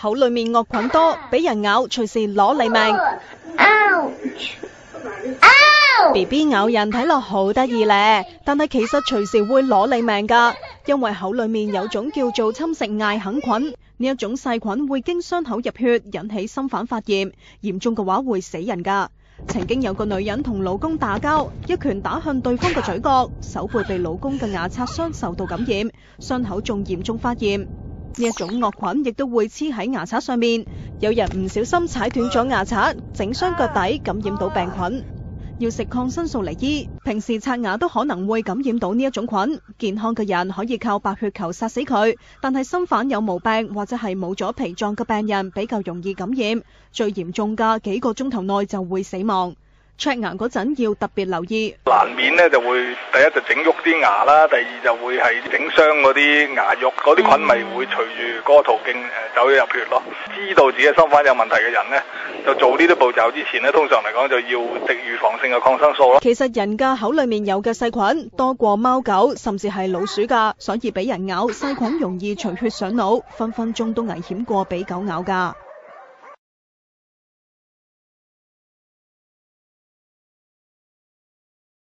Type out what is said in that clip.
口裏面惡菌多，俾人咬隨時攞你命。BB 咬人睇落好得意咧，但係其實隨時會攞你命㗎，因為口裏面有種叫做侵蝕艾肯菌，呢一種細菌會經傷口入血，引起心瓣發炎，嚴重嘅話會死人㗎。曾經有個女人同老公打交，一拳打向對方嘅嘴角，手背被老公嘅牙刷傷受到感染，傷口仲嚴重發炎。呢一種惡菌亦都會黐喺牙刷上面，有人唔小心踩斷咗牙刷，整傷腳底，感染到病菌。要食抗生素嚟醫，平時刷牙都可能會感染到呢一種菌。健康嘅人可以靠白血球殺死佢，但係心瓣有毛病或者係冇咗脾臟嘅病人比較容易感染，最嚴重嘅幾個鐘頭內就會死亡。刷牙嗰陣要特別留意，難免咧就會第一就整喐啲牙啦，第二就會係整傷嗰啲牙肉，嗰啲菌咪會隨住嗰個途徑走咗入血咯。知道自己心瓣有問題嘅人呢，就做呢啲步驟之前呢，通常嚟講就要食預防性嘅抗生素咯。其實人嘅口裏面有嘅細菌多過貓狗甚至係老鼠㗎，所以俾人咬細菌容易隨血上腦，分分鐘都危險過俾狗咬㗎。